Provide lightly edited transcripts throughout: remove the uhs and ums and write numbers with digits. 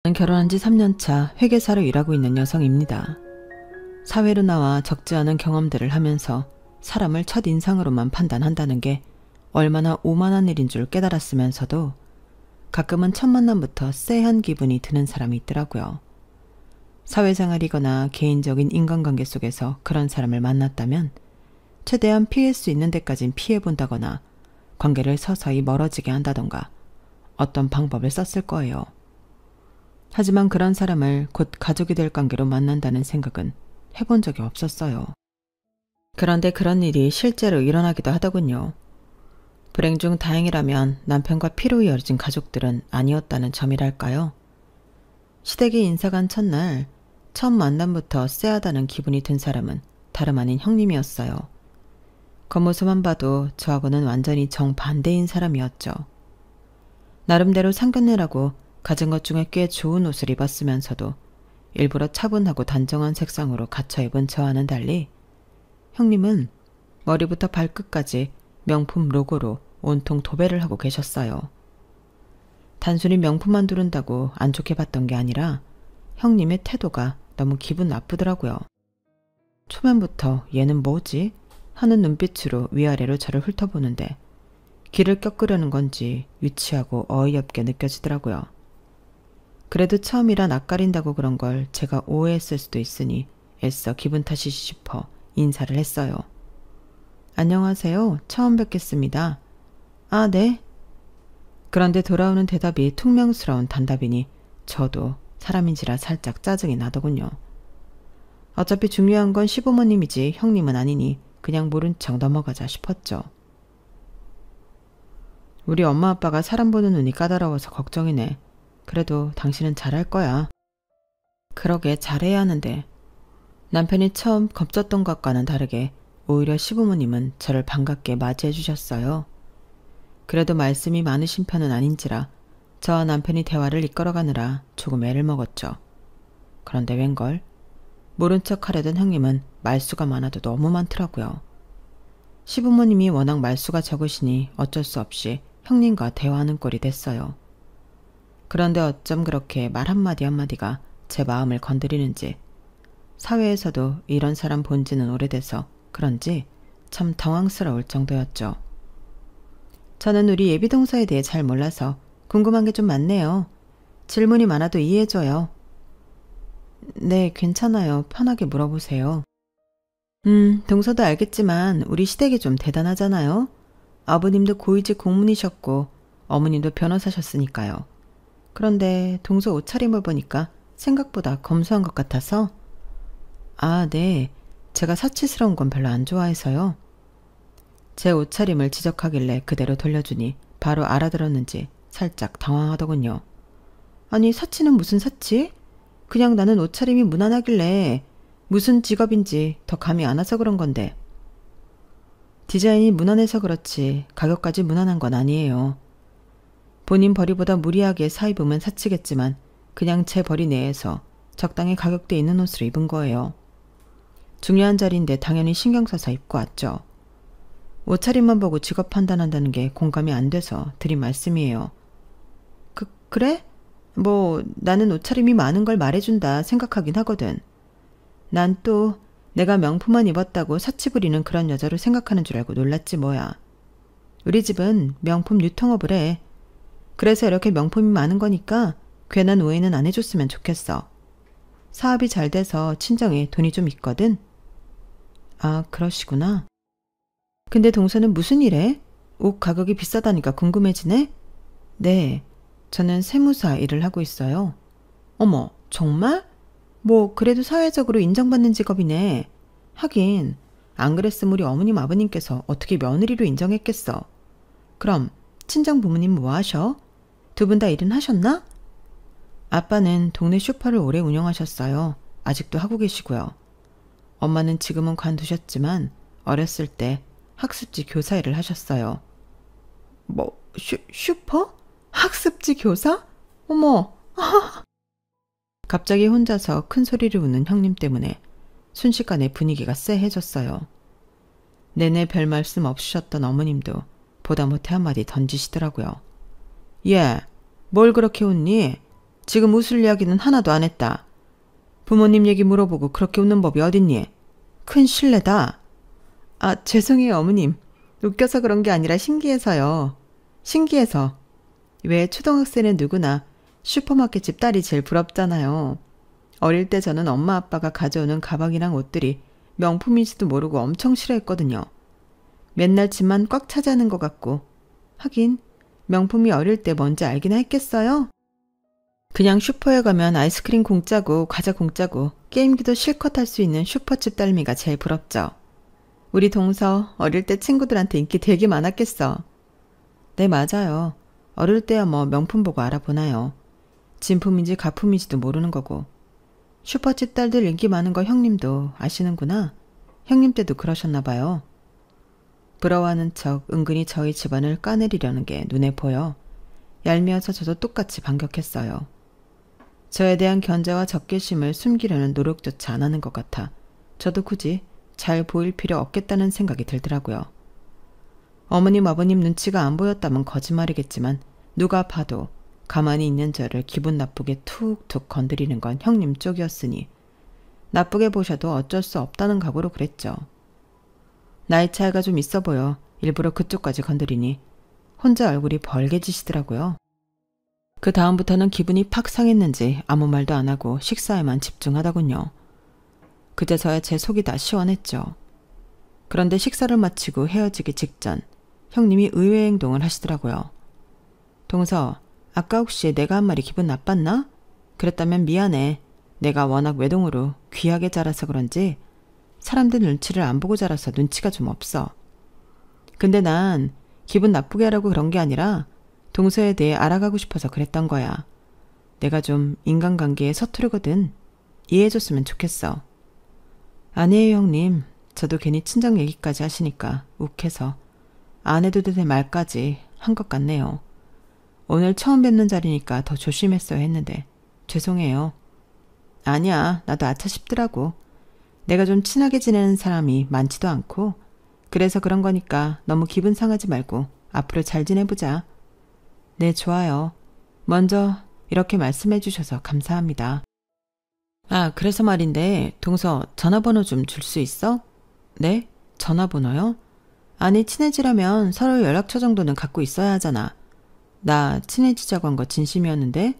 저는 결혼한 지 3년 차 회계사로 일하고 있는 여성입니다. 사회로 나와 적지 않은 경험들을 하면서 사람을 첫인상으로만 판단한다는 게 얼마나 오만한 일인 줄 깨달았으면서도 가끔은 첫 만남부터 쎄한 기분이 드는 사람이 있더라고요. 사회생활이거나 개인적인 인간관계 속에서 그런 사람을 만났다면 최대한 피할 수 있는 데까진 피해본다거나 관계를 서서히 멀어지게 한다던가 어떤 방법을 썼을 거예요. 하지만 그런 사람을 곧 가족이 될 관계로 만난다는 생각은 해본 적이 없었어요. 그런데 그런 일이 실제로 일어나기도 하더군요. 불행 중 다행이라면 남편과 피로 이어진 가족들은 아니었다는 점이랄까요. 시댁에 인사간 첫날 처음 만남부터 쎄하다는 기분이 든 사람은 다름 아닌 형님이었어요. 겉모습만 봐도 저하고는 완전히 정반대인 사람이었죠. 나름대로 상견례라고 가진 것 중에 꽤 좋은 옷을 입었으면서도 일부러 차분하고 단정한 색상으로 갖춰 입은 저와는 달리 형님은 머리부터 발끝까지 명품 로고로 온통 도배를 하고 계셨어요. 단순히 명품만 두른다고 안 좋게 봤던 게 아니라 형님의 태도가 너무 기분 나쁘더라고요. 초면부터 얘는 뭐지? 하는 눈빛으로 위아래로 저를 훑어보는데 길을 꺾으려는 건지 유치하고 어이없게 느껴지더라고요. 그래도 처음이라 낯가린다고 그런 걸 제가 오해했을 수도 있으니 애써 기분 탓이지 싶어 인사를 했어요. 안녕하세요. 처음 뵙겠습니다. 아, 네. 그런데 돌아오는 대답이 퉁명스러운 단답이니 저도 사람인지라 살짝 짜증이 나더군요. 어차피 중요한 건 시부모님이지 형님은 아니니 그냥 모른 척 넘어가자 싶었죠. 우리 엄마 아빠가 사람 보는 눈이 까다로워서 걱정이네. 그래도 당신은 잘할 거야. 그러게 잘해야 하는데. 남편이 처음 겁졌던 것과는 다르게 오히려 시부모님은 저를 반갑게 맞이해 주셨어요. 그래도 말씀이 많으신 편은 아닌지라 저와 남편이 대화를 이끌어가느라 조금 애를 먹었죠. 그런데 웬걸? 모른 척 하려던 형님은 말수가 많아도 너무 많더라고요. 시부모님이 워낙 말수가 적으시니 어쩔 수 없이 형님과 대화하는 꼴이 됐어요. 그런데 어쩜 그렇게 말 한마디 한마디가 제 마음을 건드리는지 사회에서도 이런 사람 본 지는 오래돼서 그런지 참 당황스러울 정도였죠. 저는 우리 예비동서에 대해 잘 몰라서 궁금한 게 좀 많네요. 질문이 많아도 이해해줘요. 네, 괜찮아요. 편하게 물어보세요. 동서도 알겠지만 우리 시댁이 좀 대단하잖아요. 아버님도 고위직 공무니셨고 어머님도 변호사셨으니까요. 그런데 동서 옷차림을 보니까 생각보다 검소한 것 같아서. 아, 네. 제가 사치스러운 건 별로 안 좋아해서요. 제 옷차림을 지적하길래 그대로 돌려주니 바로 알아들었는지 살짝 당황하더군요. 아니, 사치는 무슨 사치? 그냥 나는 옷차림이 무난하길래 무슨 직업인지 더 감이 안 와서 그런 건데. 디자인이 무난해서 그렇지 가격까지 무난한 건 아니에요. 본인 벌이보다 무리하게 사입으면 사치겠지만 그냥 제 벌이 내에서 적당히 가격대 있는 옷을 입은 거예요. 중요한 자리인데 당연히 신경 써서 입고 왔죠. 옷차림만 보고 직업 판단한다는 게 공감이 안 돼서 드린 말씀이에요. 그래? 뭐 나는 옷차림이 많은 걸 말해준다 생각하긴 하거든. 난 또 내가 명품만 입었다고 사치 부리는 그런 여자로 생각하는 줄 알고 놀랐지 뭐야. 우리 집은 명품 유통업을 해. 그래서 이렇게 명품이 많은 거니까 괜한 오해는 안 해줬으면 좋겠어. 사업이 잘 돼서 친정에 돈이 좀 있거든. 아, 그러시구나. 근데 동서는 무슨 일해? 옷 가격이 비싸다니까 궁금해지네? 네, 저는 세무사 일을 하고 있어요. 어머, 정말? 뭐 그래도 사회적으로 인정받는 직업이네. 하긴 안 그랬으면 우리 어머님 아버님께서 어떻게 며느리로 인정했겠어. 그럼 친정 부모님 뭐 하셔? 두 분 다 일은 하셨나? 아빠는 동네 슈퍼를 오래 운영하셨어요. 아직도 하고 계시고요. 엄마는 지금은 관두셨지만 어렸을 때 학습지 교사 일을 하셨어요. 뭐 슈퍼? 학습지 교사? 어머. 갑자기 혼자서 큰 소리를 웃는 형님 때문에 순식간에 분위기가 쎄해졌어요. 내내 별 말씀 없으셨던 어머님도 보다 못해 한마디 던지시더라고요. 예, 뭘 그렇게 웃니? 지금 웃을 이야기는 하나도 안 했다. 부모님 얘기 물어보고 그렇게 웃는 법이 어딨니? 큰 실례다. 아, 죄송해요, 어머님. 웃겨서 그런 게 아니라 신기해서요. 신기해서. 왜 초등학생은 누구나 슈퍼마켓 집 딸이 제일 부럽잖아요. 어릴 때 저는 엄마 아빠가 가져오는 가방이랑 옷들이 명품인지도 모르고 엄청 싫어했거든요. 맨날 집만 꽉 차지하는 것 같고. 하긴 명품이 어릴 때 뭔지 알긴 했겠어요? 그냥 슈퍼에 가면 아이스크림 공짜고 과자 공짜고 게임기도 실컷 할 수 있는 슈퍼집 딸미가 제일 부럽죠. 우리 동서 어릴 때 친구들한테 인기 되게 많았겠어. 네, 맞아요. 어릴 때야 뭐 명품 보고 알아보나요. 진품인지 가품인지도 모르는 거고. 슈퍼집 딸들 인기 많은 거 형님도 아시는구나. 형님 때도 그러셨나 봐요. 부러워하는 척 은근히 저희 집안을 까내리려는 게 눈에 보여 얄미워서 저도 똑같이 반격했어요. 저에 대한 견제와 적개심을 숨기려는 노력조차 안 하는 것 같아 저도 굳이 잘 보일 필요 없겠다는 생각이 들더라고요. 어머님 아버님 눈치가 안 보였다면 거짓말이겠지만 누가 봐도 가만히 있는 저를 기분 나쁘게 툭툭 건드리는 건 형님 쪽이었으니 나쁘게 보셔도 어쩔 수 없다는 각오로 그랬죠. 나이 차이가 좀 있어 보여 일부러 그쪽까지 건드리니 혼자 얼굴이 벌개지시더라고요. 그 다음부터는 기분이 팍 상했는지 아무 말도 안 하고 식사에만 집중하더군요. 그제서야 제 속이 다 시원했죠. 그런데 식사를 마치고 헤어지기 직전 형님이 의외의 행동을 하시더라고요. 동서, 아까 혹시 내가 한 말이 기분 나빴나? 그랬다면 미안해. 내가 워낙 외동으로 귀하게 자라서 그런지 사람들 눈치를 안 보고 자라서 눈치가 좀 없어. 근데 난 기분 나쁘게 하라고 그런 게 아니라 동서에 대해 알아가고 싶어서 그랬던 거야. 내가 좀 인간관계에 서투르거든. 이해해줬으면 좋겠어. 아니에요, 형님. 저도 괜히 친정 얘기까지 하시니까 욱해서 안 해도 될 말까지 한 것 같네요. 오늘 처음 뵙는 자리니까 더 조심했어야 했는데 죄송해요. 아니야, 나도 아차 싶더라고. 내가 좀 친하게 지내는 사람이 많지도 않고 그래서 그런 거니까 너무 기분 상하지 말고 앞으로 잘 지내보자. 네, 좋아요. 먼저 이렇게 말씀해 주셔서 감사합니다. 아, 그래서 말인데 동서 전화번호 좀 줄 수 있어? 네? 전화번호요? 아니, 친해지려면 서로 연락처 정도는 갖고 있어야 하잖아. 나 친해지자고 한 거 진심이었는데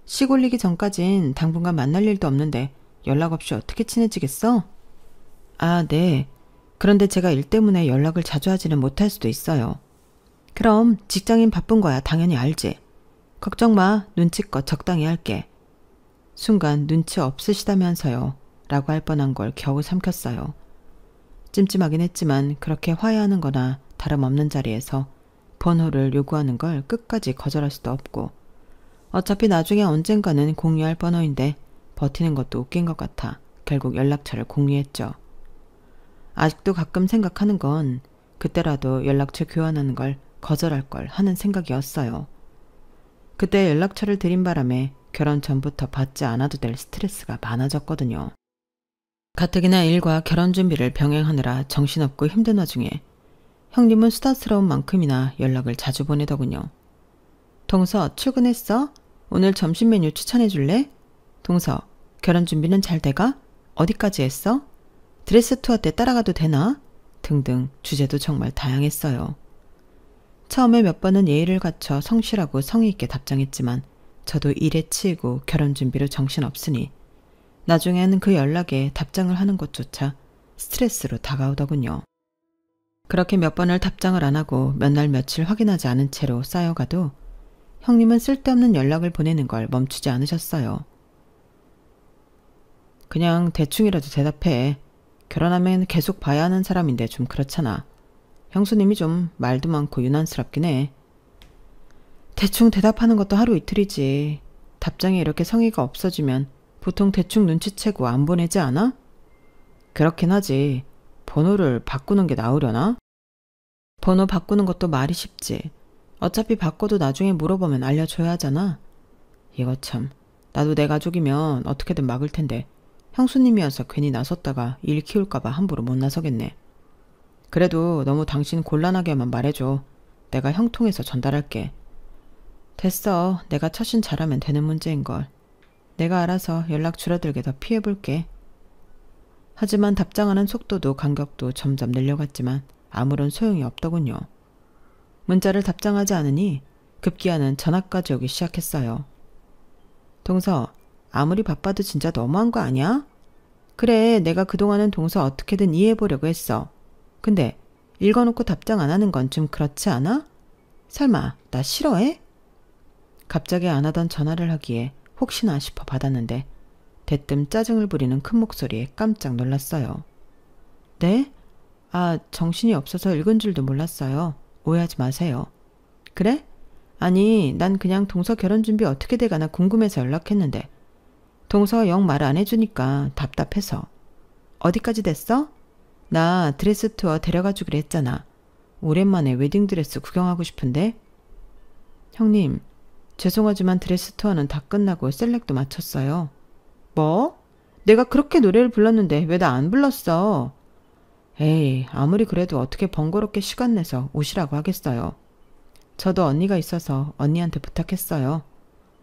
시 올리기 전까진 당분간 만날 일도 없는데 연락 없이 어떻게 친해지겠어? 아, 네. 그런데 제가 일 때문에 연락을 자주 하지는 못할 수도 있어요. 그럼 직장인 바쁜 거야 당연히 알지. 걱정 마. 눈치껏 적당히 할게. 순간 눈치 없으시다면서요 라고 할 뻔한 걸 겨우 삼켰어요. 찜찜하긴 했지만 그렇게 화해하는 거나 다름없는 자리에서 번호를 요구하는 걸 끝까지 거절할 수도 없고 어차피 나중에 언젠가는 공유할 번호인데 버티는 것도 웃긴 것 같아 결국 연락처를 공유했죠. 아직도 가끔 생각하는 건 그때라도 연락처 교환하는 걸 거절할 걸 하는 생각이었어요. 그때 연락처를 드린 바람에 결혼 전부터 받지 않아도 될 스트레스가 많아졌거든요. 가뜩이나 일과 결혼 준비를 병행하느라 정신없고 힘든 와중에 형님은 수다스러운 만큼이나 연락을 자주 보내더군요. 동서, 출근했어? 오늘 점심 메뉴 추천해 줄래? 동서, 결혼 준비는 잘 돼가? 어디까지 했어? 드레스 투어 때 따라가도 되나? 등등 주제도 정말 다양했어요. 처음에 몇 번은 예의를 갖춰 성실하고 성의 있게 답장했지만 저도 일에 치이고 결혼 준비로 정신없으니 나중에는 그 연락에 답장을 하는 것조차 스트레스로 다가오더군요. 그렇게 몇 번을 답장을 안 하고 몇 날 며칠 확인하지 않은 채로 쌓여가도 형님은 쓸데없는 연락을 보내는 걸 멈추지 않으셨어요. 그냥 대충이라도 대답해. 결혼하면 계속 봐야 하는 사람인데 좀 그렇잖아. 형수님이 좀 말도 많고 유난스럽긴 해. 대충 대답하는 것도 하루 이틀이지. 답장에 이렇게 성의가 없어지면 보통 대충 눈치채고 안 보내지 않아? 그렇긴 하지. 번호를 바꾸는 게 나으려나? 번호 바꾸는 것도 말이 쉽지. 어차피 바꿔도 나중에 물어보면 알려줘야 하잖아. 이거 참. 나도 내 가족이면 어떻게든 막을 텐데 형수님이어서 괜히 나섰다가 일 키울까봐 함부로 못 나서겠네. 그래도 너무 당신 곤란하게만 말해줘. 내가 형통해서 전달할게. 됐어. 내가 처신 잘하면 되는 문제인걸. 내가 알아서 연락 줄어들게 더 피해볼게. 하지만 답장하는 속도도 간격도 점점 늘려갔지만 아무런 소용이 없더군요. 문자를 답장하지 않으니 급기야는 전화까지 오기 시작했어요. 동서, 아무리 바빠도 진짜 너무한 거 아니야? 그래, 내가 그동안은 동서 어떻게든 이해해보려고 했어. 근데 읽어놓고 답장 안 하는 건 좀 그렇지 않아? 설마 나 싫어해? 갑자기 안 하던 전화를 하기에 혹시나 싶어 받았는데 대뜸 짜증을 부리는 큰 목소리에 깜짝 놀랐어요. 네? 아, 정신이 없어서 읽은 줄도 몰랐어요. 오해하지 마세요. 그래? 아니, 난 그냥 동서 결혼 준비 어떻게 돼가나 궁금해서 연락했는데 동서가 영 말 안 해주니까 답답해서. 어디까지 됐어? 나 드레스 투어 데려가 주기로 했잖아. 오랜만에 웨딩드레스 구경하고 싶은데. 형님, 죄송하지만 드레스 투어는 다 끝나고 셀렉도 마쳤어요. 뭐? 내가 그렇게 노래를 불렀는데 왜 나 안 불렀어? 에이, 아무리 그래도 어떻게 번거롭게 시간 내서 오시라고 하겠어요. 저도 언니가 있어서 언니한테 부탁했어요.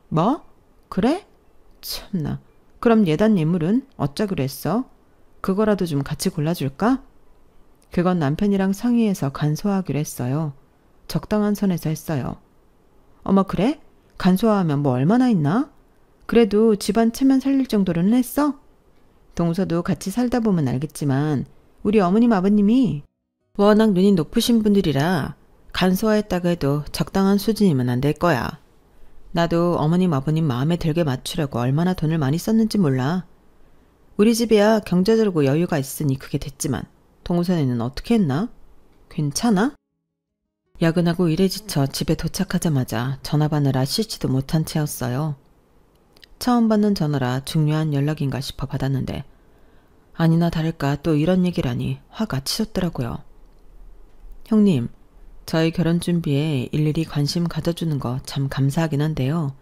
뭐? 그래? 참나. 그럼 예단 예물은 어쩌기로 했어? 그거라도 좀 같이 골라줄까? 그건 남편이랑 상의해서 간소화하기로 했어요. 적당한 선에서 했어요. 어머, 그래? 간소화하면 뭐 얼마나 있나? 그래도 집안 체면 살릴 정도로는 했어? 동서도 같이 살다 보면 알겠지만 우리 어머님 아버님이 워낙 눈이 높으신 분들이라 간소화했다고 해도 적당한 수준이면 안 될 거야. 나도 어머님 아버님 마음에 들게 맞추려고 얼마나 돈을 많이 썼는지 몰라. 우리 집이야 경제적으로 여유가 있으니 그게 됐지만 동선에는 어떻게 했나? 괜찮아? 야근하고 일에 지쳐 집에 도착하자마자 전화 받느라 씻지도 못한 채였어요. 처음 받는 전화라 중요한 연락인가 싶어 받았는데 아니나 다를까 또 이런 얘기라니 화가 치솟더라고요. 형님, 저희 결혼 준비에 일일이 관심 가져주는 거 참 감사하긴 한데요.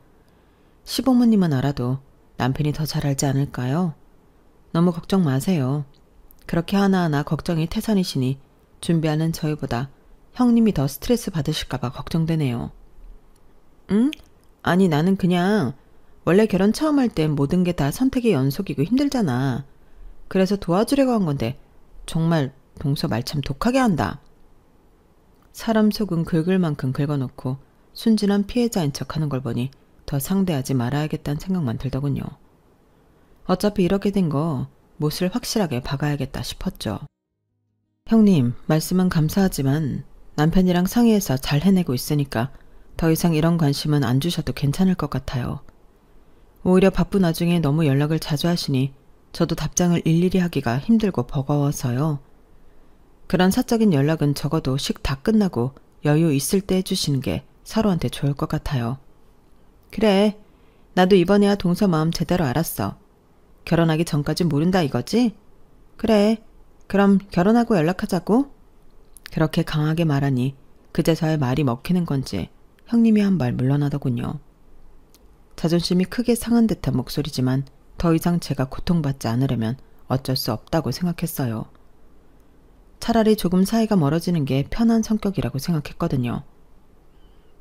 시부모님은 알아도 남편이 더 잘 알지 않을까요? 너무 걱정 마세요. 그렇게 하나하나 걱정이 태산이시니 준비하는 저희보다 형님이 더 스트레스 받으실까봐 걱정되네요. 응? 아니 나는 그냥 원래 결혼 처음 할 땐 모든 게 다 선택의 연속이고 힘들잖아. 그래서 도와주려고 한 건데 정말 동서 말 참 독하게 한다. 사람 속은 긁을 만큼 긁어놓고 순진한 피해자인 척하는 걸 보니 더 상대하지 말아야겠다는 생각만 들더군요. 어차피 이렇게 된 거 못을 확실하게 박아야겠다 싶었죠. 형님, 말씀은 감사하지만 남편이랑 상의해서 잘 해내고 있으니까 더 이상 이런 관심은 안 주셔도 괜찮을 것 같아요. 오히려 바쁜 와중에 너무 연락을 자주 하시니 저도 답장을 일일이 하기가 힘들고 버거워서요. 그런 사적인 연락은 적어도 식 다 끝나고 여유 있을 때 해주시는 게 서로한테 좋을 것 같아요. 그래, 나도 이번에야 동서 마음 제대로 알았어. 결혼하기 전까지 모른다 이거지? 그래, 그럼 결혼하고 연락하자고? 그렇게 강하게 말하니 그제서야 말이 먹히는 건지 형님이 한 발 물러나더군요. 자존심이 크게 상한 듯한 목소리지만 더 이상 제가 고통받지 않으려면 어쩔 수 없다고 생각했어요. 차라리 조금 사이가 멀어지는 게 편한 성격이라고 생각했거든요.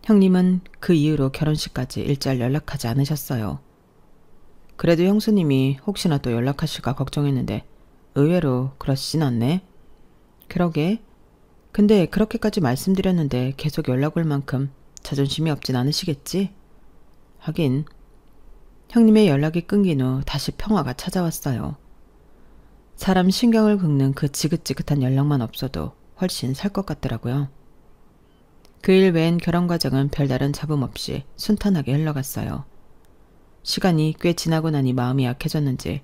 형님은 그 이후로 결혼식까지 일절 연락하지 않으셨어요. 그래도 형수님이 혹시나 또 연락하실까 걱정했는데 의외로 그러시진 않네. 그러게. 근데 그렇게까지 말씀드렸는데 계속 연락 올 만큼 자존심이 없진 않으시겠지? 하긴 형님의 연락이 끊긴 후 다시 평화가 찾아왔어요. 사람 신경을 긁는 그 지긋지긋한 연락만 없어도 훨씬 살 것 같더라고요. 그 일 외엔 결혼 과정은 별다른 잡음 없이 순탄하게 흘러갔어요. 시간이 꽤 지나고 나니 마음이 약해졌는지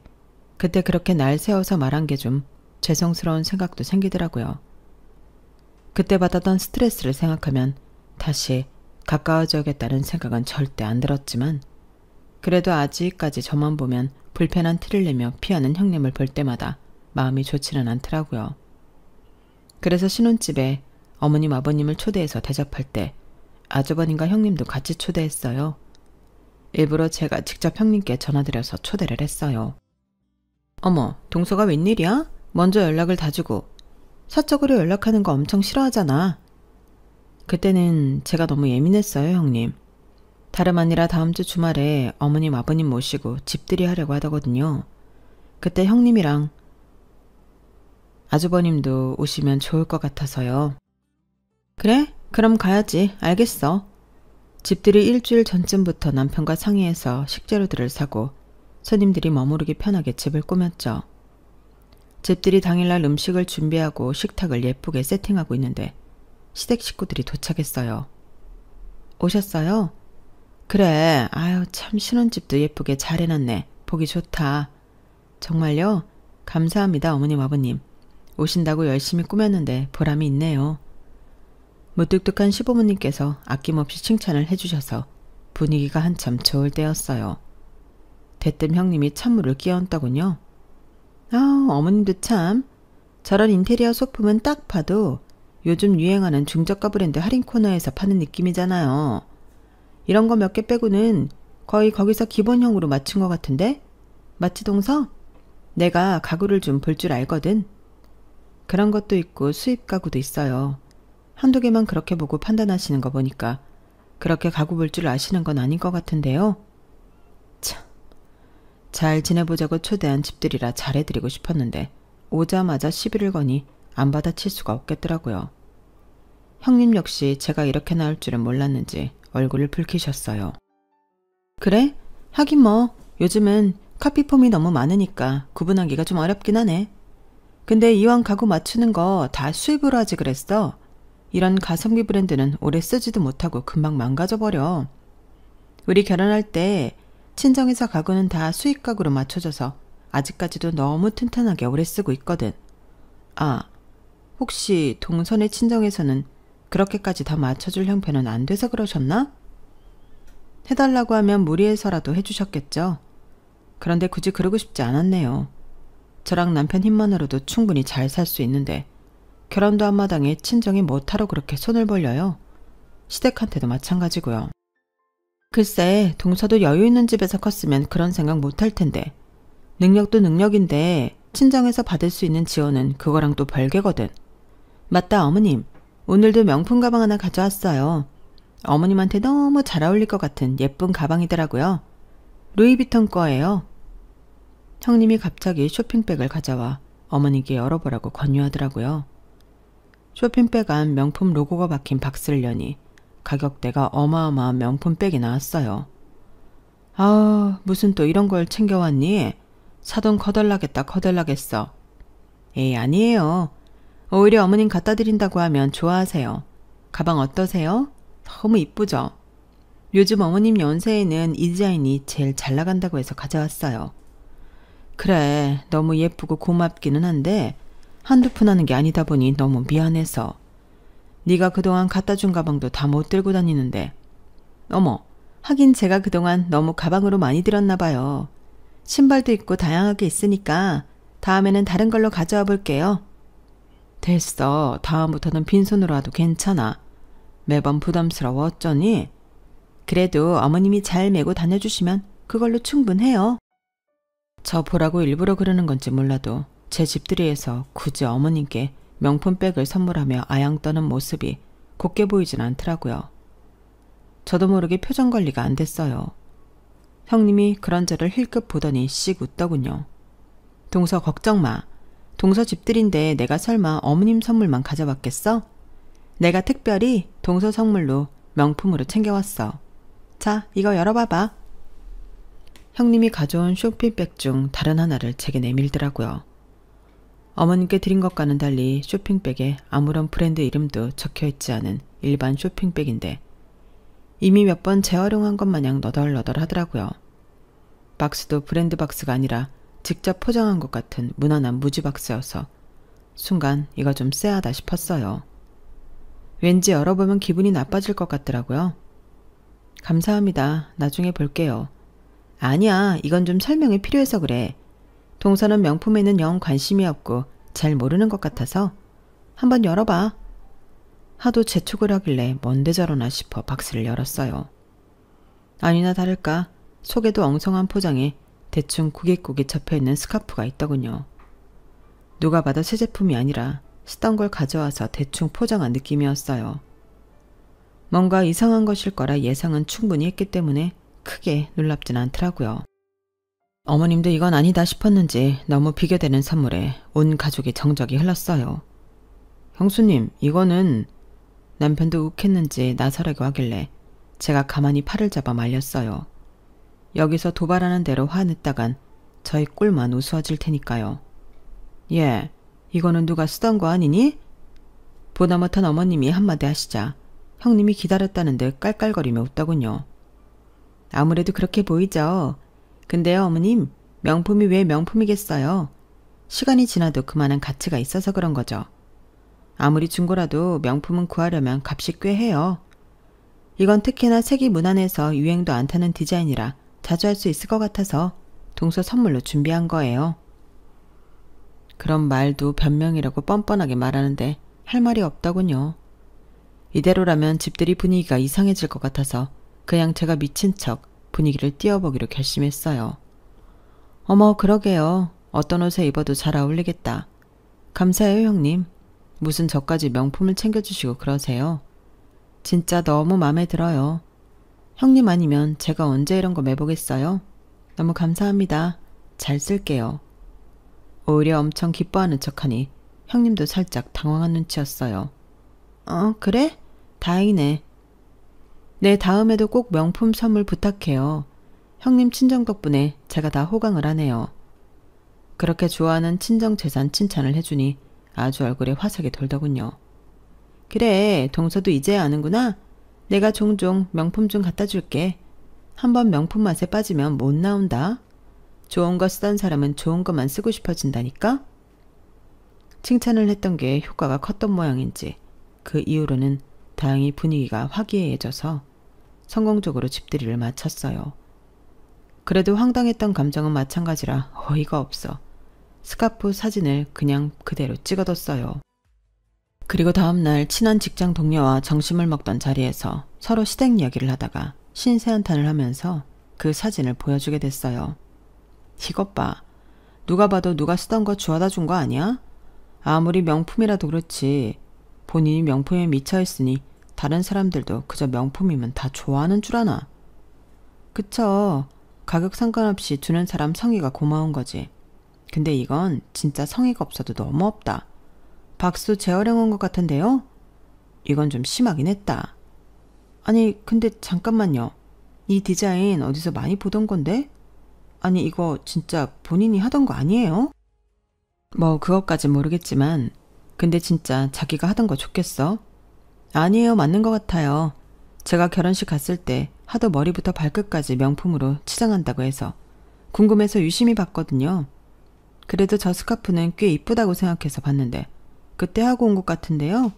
그때 그렇게 날 세워서 말한 게 좀 죄송스러운 생각도 생기더라고요. 그때 받았던 스트레스를 생각하면 다시 가까워져야겠다는 생각은 절대 안 들었지만 그래도 아직까지 저만 보면 불편한 티를 내며 피하는 형님을 볼 때마다 마음이 좋지는 않더라고요. 그래서 신혼집에 어머님 아버님을 초대해서 대접할 때 아주버님과 형님도 같이 초대했어요. 일부러 제가 직접 형님께 전화드려서 초대를 했어요. 어머, 동서가 웬일이야? 먼저 연락을 다 주고 사적으로 연락하는 거 엄청 싫어하잖아. 그때는 제가 너무 예민했어요, 형님. 다름 아니라 다음 주 주말에 어머님 아버님 모시고 집들이 하려고 하더거든요. 그때 형님이랑 아주버님도 오시면 좋을 것 같아서요. 그래? 그럼 가야지. 알겠어. 집들이 일주일 전쯤부터 남편과 상의해서 식재료들을 사고 손님들이 머무르기 편하게 집을 꾸몄죠. 집들이 당일날 음식을 준비하고 식탁을 예쁘게 세팅하고 있는데 시댁 식구들이 도착했어요. 오셨어요? 그래. 아유 참 신혼집도 예쁘게 잘 해놨네. 보기 좋다. 정말요? 감사합니다 어머님 아버님. 오신다고 열심히 꾸몄는데 보람이 있네요. 무뚝뚝한 시부모님께서 아낌없이 칭찬을 해주셔서 분위기가 한참 좋을 때였어요. 대뜸 형님이 찬물을 끼얹더군요. 아, 어머님도 참. 저런 인테리어 소품은 딱 봐도 요즘 유행하는 중저가 브랜드 할인 코너에서 파는 느낌이잖아요. 이런 거 몇 개 빼고는 거의 거기서 기본형으로 맞춘 것 같은데? 맞지 동서? 내가 가구를 좀 볼 줄 알거든. 그런 것도 있고 수입 가구도 있어요. 한두 개만 그렇게 보고 판단하시는 거 보니까 그렇게 가구 볼 줄 아시는 건 아닌 것 같은데요. 참, 잘 지내보자고 초대한 집들이라 잘해드리고 싶었는데 오자마자 시비를 거니 안 받아칠 수가 없겠더라고요. 형님 역시 제가 이렇게 나올 줄은 몰랐는지 얼굴을 붉히셨어요. 그래? 하긴 뭐 요즘은 카피폼이 너무 많으니까 구분하기가 좀 어렵긴 하네. 근데 이왕 가구 맞추는 거 다 수입으로 하지 그랬어. 이런 가성비 브랜드는 오래 쓰지도 못하고 금방 망가져버려. 우리 결혼할 때 친정에서 가구는 다 수입 가구로 맞춰줘서 아직까지도 너무 튼튼하게 오래 쓰고 있거든. 아, 혹시 동선의 친정에서는 그렇게까지 다 맞춰줄 형편은 안 돼서 그러셨나? 해달라고 하면 무리해서라도 해주셨겠죠. 그런데 굳이 그러고 싶지 않았네요. 저랑 남편 힘만으로도 충분히 잘 살 수 있는데 결혼도 한마당에 친정이 못하러 그렇게 손을 벌려요. 시댁한테도 마찬가지고요. 글쎄 동서도 여유 있는 집에서 컸으면 그런 생각 못할 텐데 능력도 능력인데 친정에서 받을 수 있는 지원은 그거랑 또 별개거든. 맞다 어머님. 오늘도 명품 가방 하나 가져왔어요. 어머님한테 너무 잘 어울릴 것 같은 예쁜 가방이더라고요. 루이비통 거예요. 형님이 갑자기 쇼핑백을 가져와 어머니께 열어보라고 권유하더라고요. 쇼핑백 안 명품 로고가 박힌 박스를 여니 가격대가 어마어마한 명품백이 나왔어요. 아, 무슨 또 이런 걸 챙겨왔니? 사돈 커덜나겠다 커덜나겠어. 에이, 아니에요. 오히려 어머님 갖다 드린다고 하면 좋아하세요. 가방 어떠세요? 너무 이쁘죠? 요즘 어머님 연세에는 이 디자인이 제일 잘 나간다고 해서 가져왔어요. 그래, 너무 예쁘고 고맙기는 한데 한두 푼 하는 게 아니다 보니 너무 미안해서. 네가 그동안 갖다 준 가방도 다 못 들고 다니는데. 어머, 하긴 제가 그동안 너무 가방으로 많이 들었나 봐요. 신발도 있고 다양하게 있으니까 다음에는 다른 걸로 가져와 볼게요. 됐어. 다음부터는 빈손으로 와도 괜찮아. 매번 부담스러워 어쩌니? 그래도 어머님이 잘 메고 다녀주시면 그걸로 충분해요. 저 보라고 일부러 그러는 건지 몰라도 제 집들이에서 굳이 어머님께 명품백을 선물하며 아양 떠는 모습이 곱게 보이진 않더라고요. 저도 모르게 표정 관리가 안 됐어요. 형님이 그런 저를 힐끗 보더니 씩 웃더군요. 동서 걱정 마. 동서 집들인데 내가 설마 어머님 선물만 가져왔겠어? 내가 특별히 동서 선물로 명품으로 챙겨왔어. 자, 이거 열어봐봐. 형님이 가져온 쇼핑백 중 다른 하나를 제게 내밀더라고요. 어머님께 드린 것과는 달리 쇼핑백에 아무런 브랜드 이름도 적혀있지 않은 일반 쇼핑백인데 이미 몇 번 재활용한 것 마냥 너덜너덜하더라고요. 박스도 브랜드 박스가 아니라 직접 포장한 것 같은 무난한 무지 박스여서 순간 이거 좀 쎄하다 싶었어요. 왠지 열어보면 기분이 나빠질 것 같더라고요. 감사합니다. 나중에 볼게요. 아니야, 이건 좀 설명이 필요해서 그래. 동서는 명품에는 영 관심이 없고 잘 모르는 것 같아서 한번 열어봐. 하도 재촉을 하길래 뭔데 저러나 싶어 박스를 열었어요. 아니나 다를까 속에도 엉성한 포장에 대충 구깃구깃 접혀있는 스카프가 있더군요. 누가 봐도 새 제품이 아니라 쓰던 걸 가져와서 대충 포장한 느낌이었어요. 뭔가 이상한 것일 거라 예상은 충분히 했기 때문에 크게 놀랍진 않더라고요. 어머님도 이건 아니다 싶었는지 너무 비교되는 선물에 온 가족이 정적이 흘렀어요. 형수님, 이거는... 남편도 욱했는지 나서라고 하길래 제가 가만히 팔을 잡아 말렸어요. 여기서 도발하는 대로 화냈다간 저희 꼴만 우스워질 테니까요. 예, 이거는 누가 쓰던 거 아니니? 보다 못한 어머님이 한마디 하시자 형님이 기다렸다는 듯 깔깔거리며 웃더군요. 아무래도 그렇게 보이죠. 근데요, 어머님, 명품이 왜 명품이겠어요? 시간이 지나도 그만한 가치가 있어서 그런 거죠. 아무리 중고라도 명품은 구하려면 값이 꽤 해요. 이건 특히나 세기 문안에서 유행도 안 타는 디자인이라 자주 할 수 있을 것 같아서 동서 선물로 준비한 거예요. 그런 말도 변명이라고 뻔뻔하게 말하는데 할 말이 없더군요. 이대로라면 집들이 분위기가 이상해질 것 같아서 그냥 제가 미친 척 분위기를 띄워보기로 결심했어요. 어머, 그러게요. 어떤 옷에 입어도 잘 어울리겠다. 감사해요, 형님. 무슨 저까지 명품을 챙겨주시고 그러세요. 진짜 너무 마음에 들어요. 형님 아니면 제가 언제 이런 거 매보겠어요? 너무 감사합니다. 잘 쓸게요. 오히려 엄청 기뻐하는 척하니 형님도 살짝 당황한 눈치였어요. 그래? 다행이네. 네, 다음에도 꼭 명품 선물 부탁해요. 형님 친정 덕분에 제가 다 호강을 하네요. 그렇게 좋아하는 친정 재산 칭찬을 해주니 아주 얼굴에 화색이 돌더군요. 그래, 동서도 이제야 아는구나. 내가 종종 명품 좀 갖다 줄게. 한번 명품 맛에 빠지면 못 나온다. 좋은 거 쓰던 사람은 좋은 것만 쓰고 싶어진다니까? 칭찬을 했던 게 효과가 컸던 모양인지 그 이후로는 다행히 분위기가 화기애애져서 성공적으로 집들이를 마쳤어요. 그래도 황당했던 감정은 마찬가지라 어이가 없어 스카프 사진을 그냥 그대로 찍어뒀어요. 그리고 다음날 친한 직장 동료와 점심을 먹던 자리에서 서로 시댁 이야기를 하다가 신세한탄을 하면서 그 사진을 보여주게 됐어요. 이것 봐. 누가 봐도 누가 쓰던 거 주워다 준 거 아니야? 아무리 명품이라도 그렇지. 본인이 명품에 미쳐있으니 다른 사람들도 그저 명품이면 다 좋아하는 줄 아나. 그쵸. 가격 상관없이 주는 사람 성의가 고마운 거지. 근데 이건 진짜 성의가 없어도 너무 없다. 박수 재활용한 것 같은데요? 이건 좀 심하긴 했다. 아니, 근데 잠깐만요. 이 디자인 어디서 많이 보던 건데? 아니, 이거 진짜 본인이 하던 거 아니에요? 뭐 그것까진 모르겠지만 근데 진짜 자기가 하던 거 좋겠어? 아니에요, 맞는 것 같아요. 제가 결혼식 갔을 때 하도 머리부터 발끝까지 명품으로 치장한다고 해서 궁금해서 유심히 봤거든요. 그래도 저 스카프는 꽤 이쁘다고 생각해서 봤는데 그때 하고 온 것 같은데요.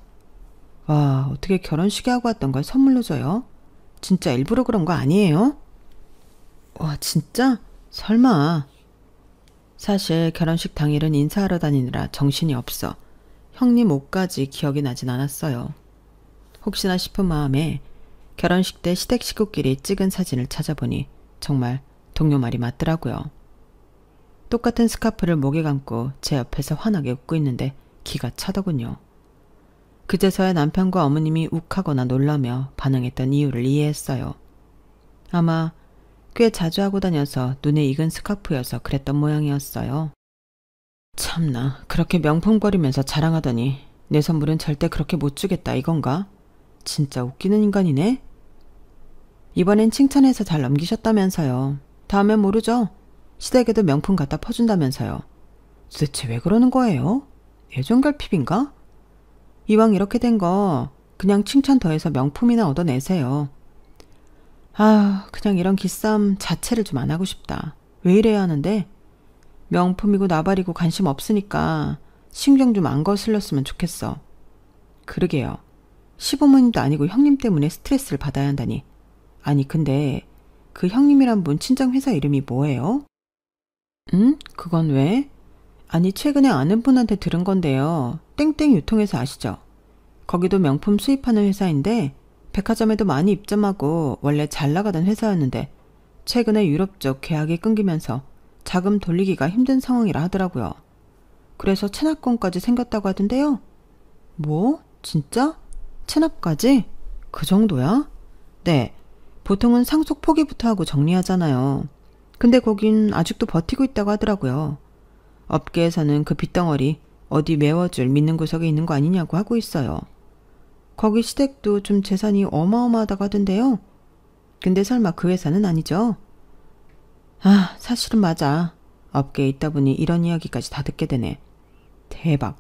와, 어떻게 결혼식에 하고 왔던 걸 선물로 줘요? 진짜 일부러 그런 거 아니에요? 와, 진짜? 설마. 사실 결혼식 당일은 인사하러 다니느라 정신이 없어 형님 옷까지 기억이 나진 않았어요. 혹시나 싶은 마음에 결혼식 때 시댁 식구끼리 찍은 사진을 찾아보니 정말 동료 말이 맞더라고요. 똑같은 스카프를 목에 감고 제 옆에서 환하게 웃고 있는데 기가 차더군요. 그제서야 남편과 어머님이 욱하거나 놀라며 반응했던 이유를 이해했어요. 아마 꽤 자주 하고 다녀서 눈에 익은 스카프여서 그랬던 모양이었어요. 참나, 그렇게 명품거리면서 자랑하더니 내 선물은 절대 그렇게 못 주겠다 이건가? 진짜 웃기는 인간이네. 이번엔 칭찬해서 잘 넘기셨다면서요. 다음엔 모르죠. 시댁에도 명품 갖다 퍼준다면서요. 도대체 왜 그러는 거예요? 애정결핍인가? 이왕 이렇게 된 거 그냥 칭찬 더해서 명품이나 얻어내세요. 아, 그냥 이런 기싸움 자체를 좀 안 하고 싶다. 왜 이래야 하는데? 명품이고 나발이고 관심 없으니까 신경 좀 안 거슬렸으면 좋겠어. 그러게요. 시부모님도 아니고 형님 때문에 스트레스를 받아야 한다니. 아니 근데 그 형님이란 분 친정 회사 이름이 뭐예요? 응? 그건 왜? 아니 최근에 아는 분한테 들은 건데요. 땡땡 유통회사 아시죠? 거기도 명품 수입하는 회사인데 백화점에도 많이 입점하고 원래 잘 나가던 회사였는데 최근에 유럽 쪽 계약이 끊기면서 자금 돌리기가 힘든 상황이라 하더라고요. 그래서 체납권까지 생겼다고 하던데요. 뭐? 진짜? 체납까지? 그 정도야? 네. 보통은 상속 포기부터 하고 정리하잖아요. 근데 거긴 아직도 버티고 있다고 하더라고요. 업계에서는 그 빚덩어리 어디 메워줄 믿는 구석에 있는 거 아니냐고 하고 있어요. 거기 시댁도 좀 재산이 어마어마하다고 하던데요. 근데 설마 그 회사는 아니죠? 아, 사실은 맞아. 업계에 있다 보니 이런 이야기까지 다 듣게 되네. 대박.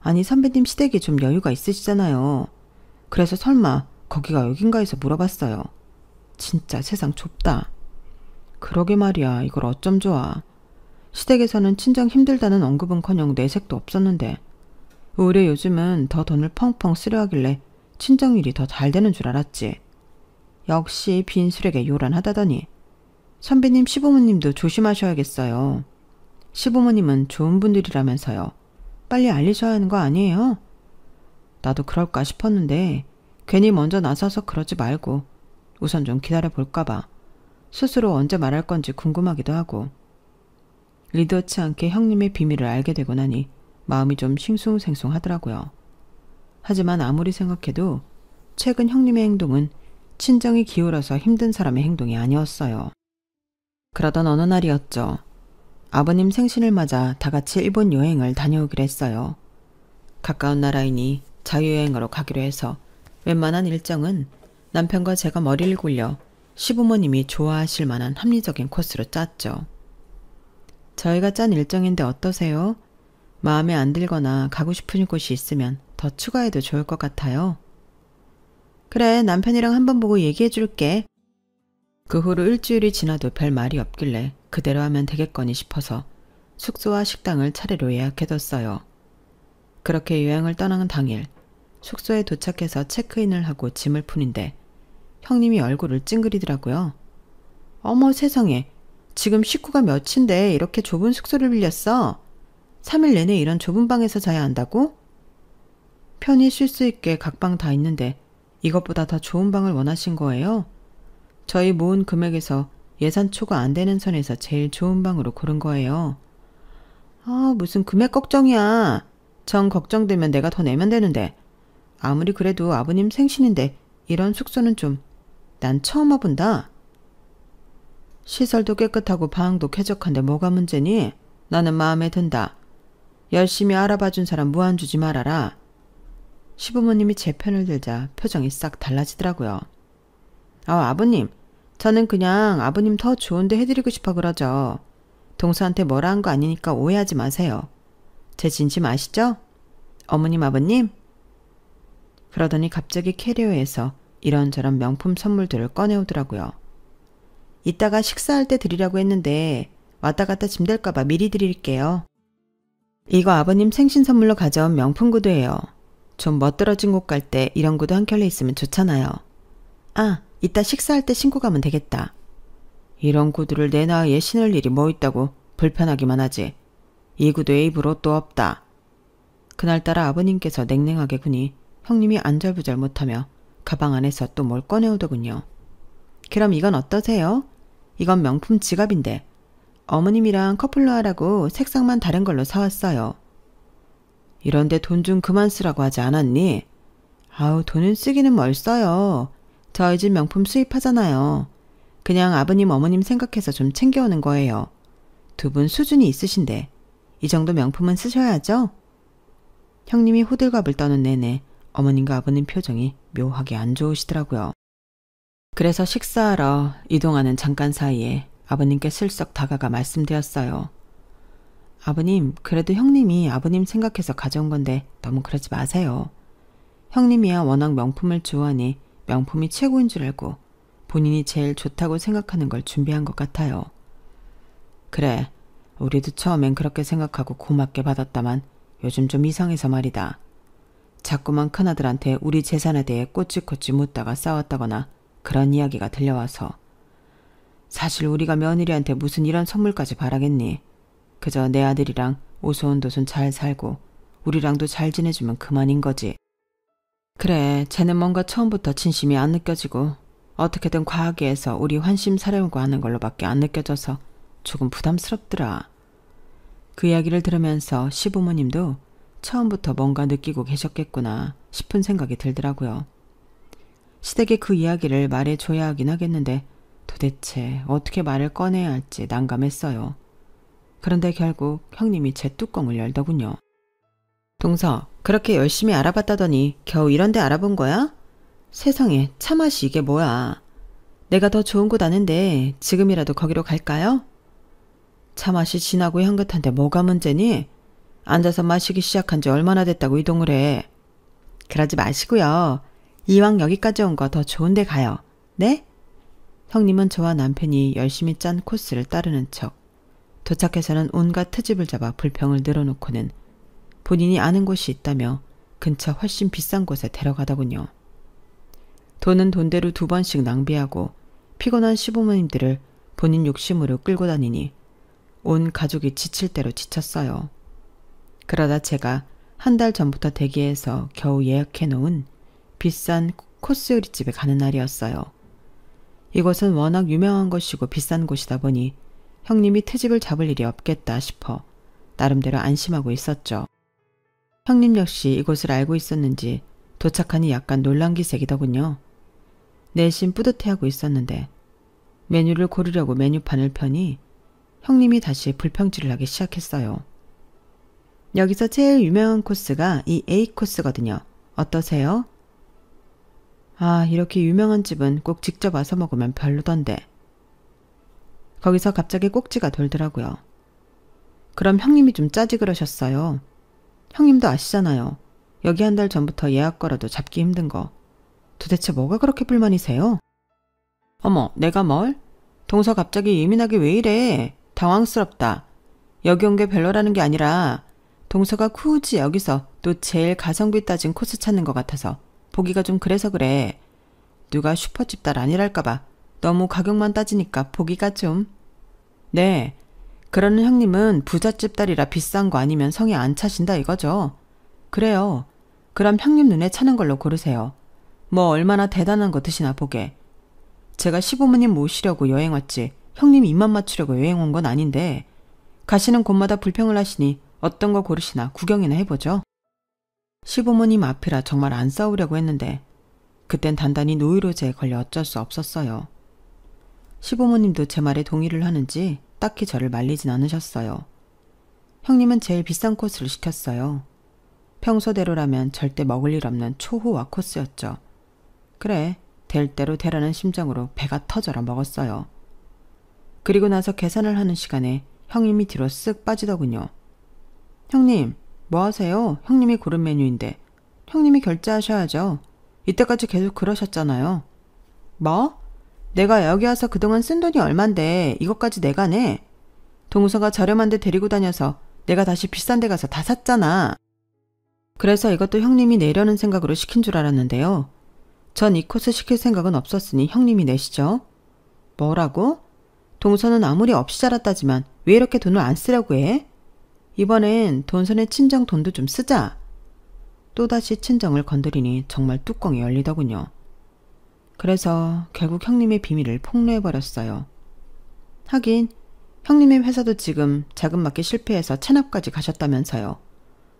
아니, 선배님 시댁이 좀 여유가 있으시잖아요. 그래서 설마 거기가 여긴가 해서 물어봤어요. 진짜 세상 좁다. 그러게 말이야. 이걸 어쩜 좋아. 시댁에서는 친정 힘들다는 언급은커녕 내색도 없었는데 오히려 요즘은 더 돈을 펑펑 쓰려 하길래 친정 일이 더 잘 되는 줄 알았지. 역시 빈술에게 요란하다더니. 선배님 시부모님도 조심하셔야겠어요. 시부모님은 좋은 분들이라면서요. 빨리 알리셔야 하는 거 아니에요? 나도 그럴까 싶었는데 괜히 먼저 나서서 그러지 말고 우선 좀 기다려 볼까 봐. 스스로 언제 말할 건지 궁금하기도 하고. 리드치 않게 형님의 비밀을 알게 되고 나니 마음이 좀 싱숭생숭하더라고요. 하지만 아무리 생각해도 최근 형님의 행동은 친정이 기울어서 힘든 사람의 행동이 아니었어요. 그러던 어느 날이었죠. 아버님 생신을 맞아 다 같이 일본 여행을 다녀오기로 했어요. 가까운 나라이니 자유여행으로 가기로 해서 웬만한 일정은 남편과 제가 머리를 굴려 시부모님이 좋아하실 만한 합리적인 코스로 짰죠. 저희가 짠 일정인데 어떠세요? 마음에 안 들거나 가고 싶은 곳이 있으면 더 추가해도 좋을 것 같아요. 그래, 남편이랑 한번 보고 얘기해 줄게. 그 후로 일주일이 지나도 별 말이 없길래 그대로 하면 되겠거니 싶어서 숙소와 식당을 차례로 예약해뒀어요. 그렇게 여행을 떠나는 당일 숙소에 도착해서 체크인을 하고 짐을 푸는데 형님이 얼굴을 찡그리더라고요. 어머 세상에, 지금 식구가 몇인데 이렇게 좁은 숙소를 빌렸어? 3일 내내 이런 좁은 방에서 자야 한다고? 편히 쉴 수 있게 각 방 다 있는데 이것보다 더 좋은 방을 원하신 거예요? 저희 모은 금액에서 예산 초과 안 되는 선에서 제일 좋은 방으로 고른 거예요. 아, 무슨 금액 걱정이야. 정 걱정되면 내가 더 내면 되는데. 아무리 그래도 아버님 생신인데 이런 숙소는 좀 난 처음 와본다. 시설도 깨끗하고 방도 쾌적한데 뭐가 문제니? 나는 마음에 든다. 열심히 알아봐준 사람 무한 주지 말아라. 시부모님이 제 편을 들자 표정이 싹 달라지더라고요. 아버님, 저는 그냥 아버님 더 좋은데 해드리고 싶어 그러죠. 동서한테 뭐라 한 거 아니니까 오해하지 마세요. 제 진심 아시죠? 어머님, 아버님? 그러더니 갑자기 캐리어에서 이런저런 명품 선물들을 꺼내오더라고요. 이따가 식사할 때 드리라고 했는데 왔다 갔다 짐될까 봐 미리 드릴게요. 이거 아버님 생신 선물로 가져온 명품 구두예요. 좀 멋들어진 곳 갈 때 이런 구두 한 켤레 있으면 좋잖아요. 아, 이따 식사할 때 신고 가면 되겠다. 이런 구두를 내 나이에 신을 일이 뭐 있다고 불편하기만 하지. 이 구두에 입을 옷도 없다. 그날따라 아버님께서 냉랭하게 구니 형님이 안절부절 못하며 가방 안에서 또 뭘 꺼내오더군요. 그럼 이건 어떠세요? 이건 명품 지갑인데 어머님이랑 커플로 하라고 색상만 다른 걸로 사왔어요. 이런데 돈 좀 그만 쓰라고 하지 않았니? 아우, 돈은 쓰기는 뭘 써요. 저희 집 명품 수입하잖아요. 그냥 아버님 어머님 생각해서 좀 챙겨오는 거예요. 두 분 수준이 있으신데 이 정도 명품은 쓰셔야죠? 형님이 호들갑을 떠는 내내 어머님과 아버님 표정이 묘하게 안 좋으시더라고요. 그래서 식사하러 이동하는 잠깐 사이에 아버님께 슬쩍 다가가 말씀드렸어요. 아버님, 그래도 형님이 아버님 생각해서 가져온 건데 너무 그러지 마세요. 형님이야 워낙 명품을 좋아하니 명품이 최고인 줄 알고 본인이 제일 좋다고 생각하는 걸 준비한 것 같아요. 그래, 우리도 처음엔 그렇게 생각하고 고맙게 받았다만 요즘 좀 이상해서 말이다. 자꾸만 큰아들한테 우리 재산에 대해 꼬치꼬치 묻다가 싸웠다거나 그런 이야기가 들려와서. 사실 우리가 며느리한테 무슨 이런 선물까지 바라겠니? 그저 내 아들이랑 오손도손 잘 살고 우리랑도 잘 지내주면 그만인 거지. 그래, 쟤는 뭔가 처음부터 진심이 안 느껴지고 어떻게든 과하게 해서 우리 환심 사려고 하는 걸로밖에 안 느껴져서 조금 부담스럽더라. 그 이야기를 들으면서 시부모님도 처음부터 뭔가 느끼고 계셨겠구나 싶은 생각이 들더라고요. 시댁에 그 이야기를 말해줘야 하긴 하겠는데 도대체 어떻게 말을 꺼내야 할지 난감했어요. 그런데 결국 형님이 제 뚜껑을 열더군요. 동서, 그렇게 열심히 알아봤다더니 겨우 이런 데 알아본 거야? 세상에, 차 맛이 이게 뭐야. 내가 더 좋은 곳 아는데 지금이라도 거기로 갈까요? 차 맛이 진하고 향긋한데 뭐가 문제니? 앉아서 마시기 시작한 지 얼마나 됐다고 이동을 해. 그러지 마시고요. 이왕 여기까지 온 거 더 좋은 데 가요. 네? 형님은 저와 남편이 열심히 짠 코스를 따르는 척 도착해서는 온갖 트집을 잡아 불평을 늘어놓고는 본인이 아는 곳이 있다며 근처 훨씬 비싼 곳에 데려가더군요. 돈은 돈대로 2번씩 낭비하고 피곤한 시부모님들을 본인 욕심으로 끌고 다니니 온 가족이 지칠 대로 지쳤어요. 그러다 제가 한 달 전부터 대기해서 겨우 예약해 놓은 비싼 코스 요리집에 가는 날이었어요. 이곳은 워낙 유명한 곳이고 비싼 곳이다 보니 형님이 트집을 잡을 일이 없겠다 싶어 나름대로 안심하고 있었죠. 형님 역시 이곳을 알고 있었는지 도착하니 약간 놀란기색이더군요. 내심 뿌듯해하고 있었는데 메뉴를 고르려고 메뉴판을 펴니 형님이 다시 불평질을 하기 시작했어요. 여기서 제일 유명한 코스가 이 A 코스거든요. 어떠세요? 아, 이렇게 유명한 집은 꼭 직접 와서 먹으면 별로던데. 거기서 갑자기 꼭지가 돌더라고요. 그럼 형님이 좀 짜지 그러셨어요. 형님도 아시잖아요. 여기 한 달 전부터 예약 걸어도 잡기 힘든 거. 도대체 뭐가 그렇게 불만이세요? 어머, 내가 뭘? 동서 갑자기 예민하게 왜 이래? 당황스럽다. 여기 온 게 별로라는 게 아니라 동서가 굳이 여기서 또 제일 가성비 따진 코스 찾는 것 같아서 보기가 좀 그래서 그래. 누가 슈퍼집 딸 아니랄까봐 너무 가격만 따지니까 보기가 좀. 네, 그러는 형님은 부잣집 딸이라 비싼 거 아니면 성에 안 차신다 이거죠. 그래요. 그럼 형님 눈에 차는 걸로 고르세요. 뭐 얼마나 대단한 거 드시나 보게. 제가 시부모님 모시려고 여행 왔지 형님 입맛 맞추려고 여행 온 건 아닌데 가시는 곳마다 불평을 하시니 어떤 거 고르시나 구경이나 해보죠. 시부모님 앞이라 정말 안 싸우려고 했는데 그땐 단단히 노이로제에 걸려 어쩔 수 없었어요. 시부모님도 제 말에 동의를 하는지 딱히 저를 말리진 않으셨어요. 형님은 제일 비싼 코스를 시켰어요. 평소대로라면 절대 먹을 일 없는 초호화 코스였죠. 그래, 될 대로 되라는 심정으로 배가 터져라 먹었어요. 그리고 나서 계산을 하는 시간에 형님이 뒤로 쓱 빠지더군요. 형님, 뭐 하세요? 형님이 고른 메뉴인데. 형님이 결제하셔야죠. 이때까지 계속 그러셨잖아요. 뭐? 내가 여기 와서 그동안 쓴 돈이 얼만데 이것까지 내가 내? 동서가 저렴한 데 데리고 다녀서 내가 다시 비싼 데 가서 다 샀잖아. 그래서 이것도 형님이 내려는 생각으로 시킨 줄 알았는데요. 전 이 코스 시킬 생각은 없었으니 형님이 내시죠. 뭐라고? 동서는 아무리 없이 자랐다지만 왜 이렇게 돈을 안 쓰려고 해? 이번엔 동선의 친정 돈도 좀 쓰자. 또다시 친정을 건드리니 정말 뚜껑이 열리더군요. 그래서 결국 형님의 비밀을 폭로해버렸어요. 하긴 형님의 회사도 지금 자금맞게 실패해서 체납까지 가셨다면서요.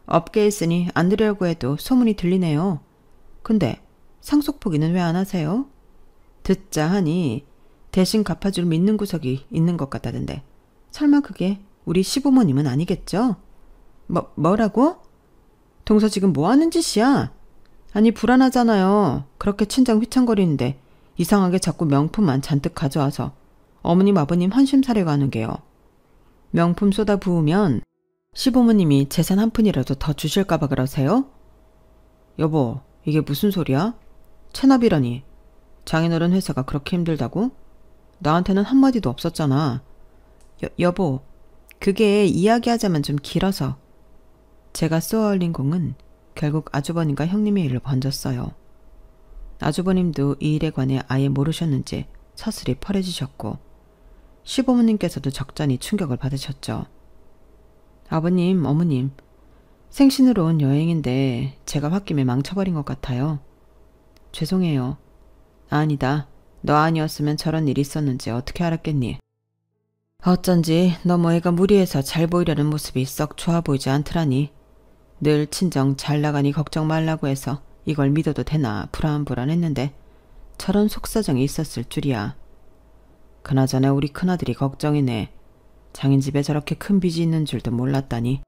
업계에 있으니 안 드리려고 해도 소문이 들리네요. 근데 상속 포기는 왜 안 하세요? 듣자 하니 대신 갚아줄 믿는 구석이 있는 것 같다던데. 설마 그게 우리 시부모님은 아니겠죠? 뭐라고? 동서 지금 뭐 하는 짓이야? 아니 불안하잖아요. 그렇게 친정 휘청거리는데 이상하게 자꾸 명품만 잔뜩 가져와서 어머님 아버님 헌심 사려고 하는 게요. 명품 쏟아 부으면 시부모님이 재산 한 푼이라도 더 주실까봐 그러세요? 여보, 이게 무슨 소리야? 체납이라니. 장인어른 회사가 그렇게 힘들다고? 나한테는 한마디도 없었잖아. 여보, 그게 이야기하자면 좀 길어서. 제가 쏘아 올린 공은 결국 아주버님과 형님의 일로 번졌어요. 아주버님도 이 일에 관해 아예 모르셨는지 서슬이 펄해지셨고 시부모님께서도 적잖이 충격을 받으셨죠. 아버님, 어머님, 생신으로 온 여행인데 제가 홧김에 망쳐버린 것 같아요. 죄송해요. 아니다. 너 아니었으면 저런 일이 있었는지 어떻게 알았겠니? 어쩐지 너무 애가 무리해서 잘 보이려는 모습이 썩 좋아 보이지 않더라니. 늘 친정 잘 나가니 걱정 말라고 해서 이걸 믿어도 되나 불안불안했는데 저런 속사정이 있었을 줄이야. 그나저나 우리 큰아들이 걱정이네. 장인 집에 저렇게 큰 빚이 있는 줄도 몰랐다니.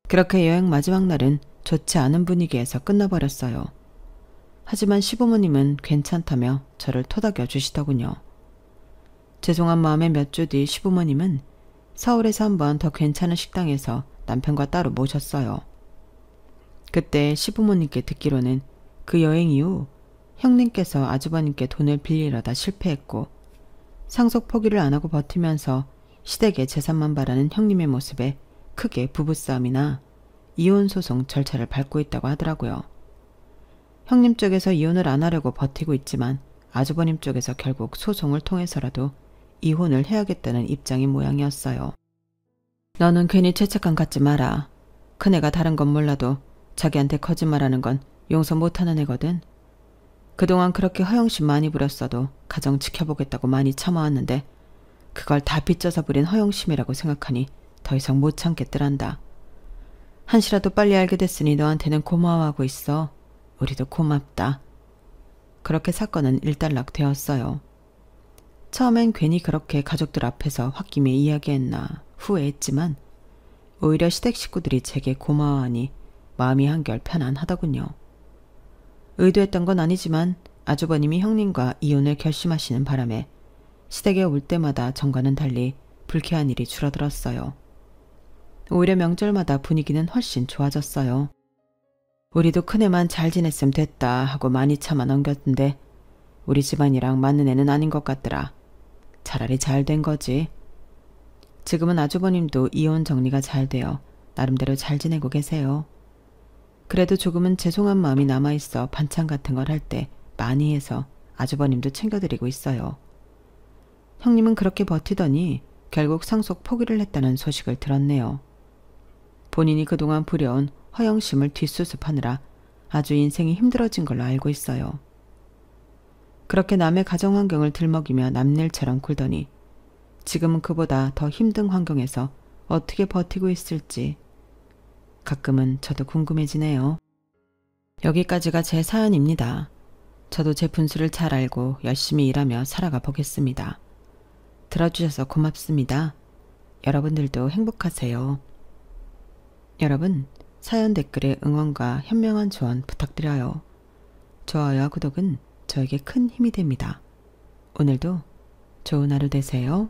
그렇게 여행 마지막 날은 좋지 않은 분위기에서 끝나버렸어요. 하지만 시부모님은 괜찮다며 저를 토닥여 주시더군요. 죄송한 마음에 몇 주 뒤 시부모님은 서울에서 한번 더 괜찮은 식당에서 남편과 따로 모셨어요. 그때 시부모님께 듣기로는 그 여행 이후 형님께서 아주버님께 돈을 빌리려다 실패했고 상속 포기를 안 하고 버티면서 시댁의 재산만 바라는 형님의 모습에 크게 부부싸움이나 이혼 소송 절차를 밟고 있다고 하더라고요. 형님 쪽에서 이혼을 안 하려고 버티고 있지만 아주버님 쪽에서 결국 소송을 통해서라도 이혼을 해야겠다는 입장인 모양이었어요. 너는 괜히 죄책감 갖지 마라. 큰애가 다른 건 몰라도 자기한테 거짓말하는 건 용서 못하는 애거든. 그동안 그렇게 허영심 많이 부렸어도 가정 지켜보겠다고 많이 참아왔는데 그걸 다 빚져서 부린 허영심이라고 생각하니 더 이상 못 참겠더란다. 한시라도 빨리 알게 됐으니 너한테는 고마워하고 있어. 우리도 고맙다. 그렇게 사건은 일단락 되었어요. 처음엔 괜히 그렇게 가족들 앞에서 홧김에 이야기했나 후회했지만 오히려 시댁 식구들이 제게 고마워하니 마음이 한결 편안하더군요. 의도했던 건 아니지만 아주버님이 형님과 이혼을 결심하시는 바람에 시댁에 올 때마다 전과는 달리 불쾌한 일이 줄어들었어요. 오히려 명절마다 분위기는 훨씬 좋아졌어요. 우리도 큰애만 잘 지냈으면 됐다 하고 많이 참아 넘겼는데 우리 집안이랑 맞는 애는 아닌 것 같더라. 차라리 잘 된 거지. 지금은 아주버님도 이혼 정리가 잘 되어 나름대로 잘 지내고 계세요. 그래도 조금은 죄송한 마음이 남아있어 반찬 같은 걸 할 때 많이 해서 아주버님도 챙겨드리고 있어요. 형님은 그렇게 버티더니 결국 상속 포기를 했다는 소식을 들었네요. 본인이 그동안 부려온 허영심을 뒷수습하느라 아주 인생이 힘들어진 걸로 알고 있어요. 그렇게 남의 가정 환경을 들먹이며 남일처럼 굴더니 지금은 그보다 더 힘든 환경에서 어떻게 버티고 있을지 가끔은 저도 궁금해지네요. 여기까지가 제 사연입니다. 저도 제 분수를 잘 알고 열심히 일하며 살아가 보겠습니다. 들어주셔서 고맙습니다. 여러분들도 행복하세요. 여러분, 사연 댓글에 응원과 현명한 조언 부탁드려요. 좋아요와 구독은 저에게 큰 힘이 됩니다. 오늘도 좋은 하루 되세요.